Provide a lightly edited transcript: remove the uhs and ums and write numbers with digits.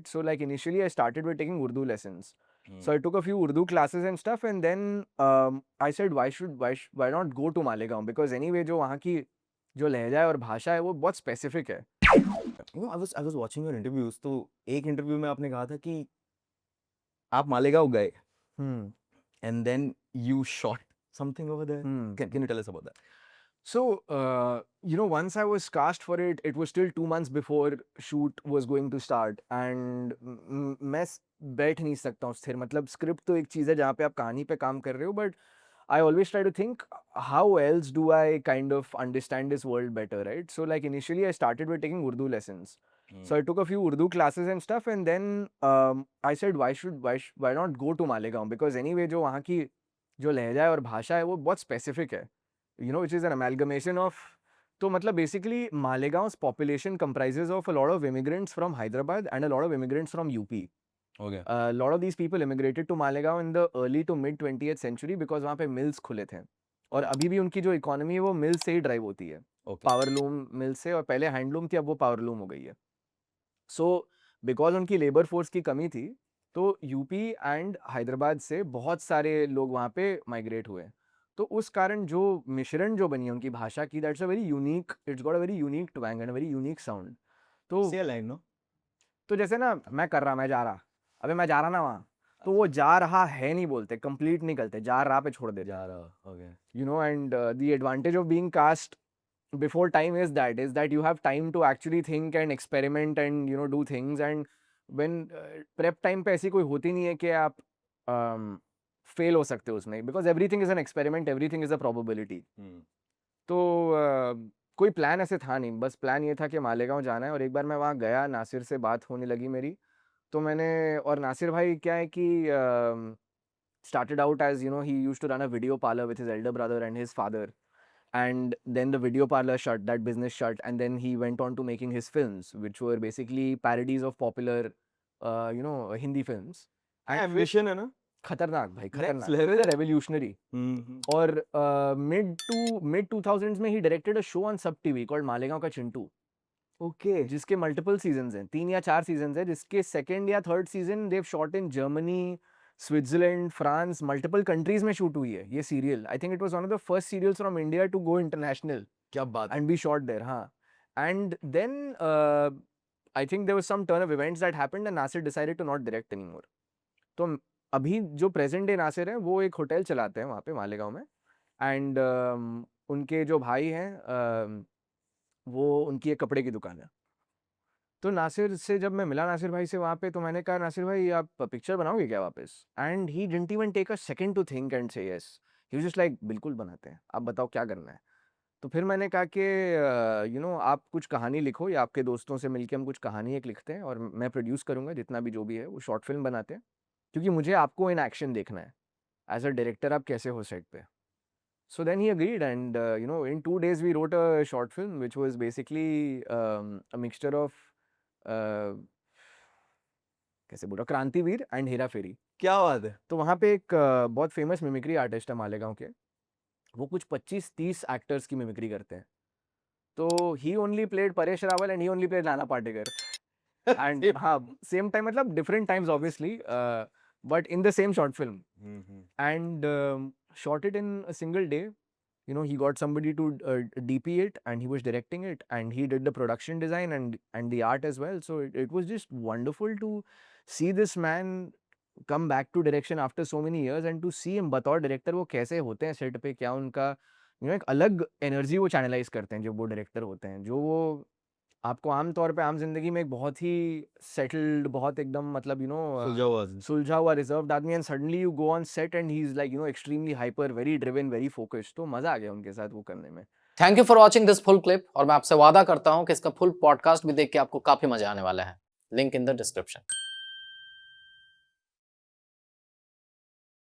right? So like initially I started with taking Urdu lessons. So I took a few Urdu classes and stuff, and then I said why not go to Malegaon, because anyway जो वहाँ की जो लहजा है और भाषा है वो बहुत specific है. I was watching your interviews, तो एक इंटरव्यू में आपने कहा था कि आप मालेगांव गए and then you shot something over there. Can you tell us about that? So, once I was cast for it, it was still 2 months before shoot was going to start, and मैं बैठ नहीं सकता हूँ स्थिर. मतलब script तो एक चीज़ है जहाँ पे आप कहानी पे काम कर रहे हो, but I always try to think how else do I kind of understand this world better, right? So like initially I started with taking Urdu lessons. So I took a few Urdu classes and stuff, and then I said why not go to Malegaon, because anyway जो वहाँ की जो लहजा है और भाषा है वो बहुत specific है, which is an amalgamation of. तो मतलब basically Malegaon's population comprises of a lot of immigrants from Hyderabad and a lot of immigrants from UP. Okay. A lot of these people immigrated to Malegaon in the early to mid 20th century because वहाँ पे mills खुले थे, और अभी भी उनकी जो economy है वो मिल से ही ड्राइव होती है. पावरलूम मिल से, और पहले हैंडलूम थी, अब वो पावरलूम हो गई है. सो बिकॉज उनकी लेबर फोर्स की कमी थी, तो यूपी एंड हैदराबाद से बहुत सारे लोग वहाँ पे माइग्रेट हुए. तो उस कारण जो मिश्रण जो बनी है उनकी भाषा की, that's a very unique, it's got a very unique twang and a very unique sound. तो Say a line, no? तो जैसे ना मैं कर रहा, मैं जा रहा, अबे मैं जा रहा ना वहाँ, तो वो जा रहा है नहीं बोलते, कंप्लीट नहीं करते, जा रहा पे छोड़ देते. जा रहा. Okay. And the advantage of being cast before time is that you have time to actually think and experiment and do things. And when prep time पे ऐसी कोई होती नहीं है कि आप फेल हो सकते हो उसमें, because everything is an experiment, everything is a probability. तो कोई प्लान ऐसे था नहीं, बस प्लान ये था कि मालेगांव जाना है. और एक बार मैं वहाँ गया, नासिर से बात होने लगी मेरी, तो मैंने, और नासिर भाई क्या है कि started out as, he used to run a video parlor with his elder brother and his father, and then the video parlor shut, that business shut, and then he went on to making his films, which were basically parodies of popular Hindi films. And Ambition है ना? खतरनाक भाई, Next खतरनाक, level. revolutionary. और mid 2000s में he directed a show on Sub TV called Malegaon का Chintu, Okay. जिसके multiple seasons हैं, 3 या 4 सीजन्स हैं, जिसके सेकंड या third season they've shot in Germany, Switzerland, France, multiple countries में शूट हुई है ये serial. I think it was one of the first serials from India to go international क्या बात है. and be shot there. हाँ. And then I think there was some turn of events that happened and Nasir decided to not direct anymore. तो अभी जो present day Nasir है वो एक होटल चलाते हैं वहाँ पे मालेगांव में, एंड उनके जो भाई हैं वो, उनकी एक कपड़े की दुकान है. तो नासिर से जब मैं मिला, नासिर भाई से वहाँ पे, तो मैंने कहा नासिर भाई आप पिक्चर बनाओगे क्या वापस? And he didn't even take a second to think and say yes. He was just like बिल्कुल बनाते हैं, आप बताओ क्या करना है. तो फिर मैंने कहा कि आप कुछ कहानी लिखो, या आपके दोस्तों से मिलके हम कुछ कहानी एक लिखते हैं और मैं प्रोड्यूस करूँगा, जितना भी जो भी है वो शॉर्ट फिल्म बनाते हैं, क्योंकि मुझे आपको इन एक्शन देखना है एज अ डायरेक्टर, आप कैसे हो सेट पे. So then he agreed, and in 2 days we wrote a short film which was basically a mixture of कैसे बोला, क्रांतिवीर एंड हेरा फेरी. क्या बात है. तो वहाँ पे एक बहुत फेमस मिमिक्री आर्टिस्ट है मालेगांव के, वो कुछ 25-30 एक्टर्स की मिमिक्री करते हैं. तो he only played Paresh Rawal and he only played Nana Patekar. And हाँ, सेम टाइम, मतलब different times obviously, but in the same short film. And shot it in a single day. He got somebody to DP it, and he was directing it, and he did the production design and the art as well. So it was just wonderful to see this man come back to direction after so many years, and to see him बतौर director वो कैसे होते हैं set पे, क्या उनका एक अलग एनर्जी वो चैनलाइज करते हैं जब वो डायरेक्टर होते हैं, जो वो आपको आम तौर पे आम जिंदगी में एक बहुत ही सेटल्ड, बहुत एकदम मतलब सुलझा हुआ रिजर्व्ड आदमी, and suddenly you go on set and he is like extremely hyper, very driven, very focused. तो मजा आ गया उनके साथ वो करने में. Thank you for watching this full clip, और मैं आपसे वादा करता हूं कि इसका फुल पॉडकास्ट भी देख के आपको काफी मजा आने वाला है. Link in the description.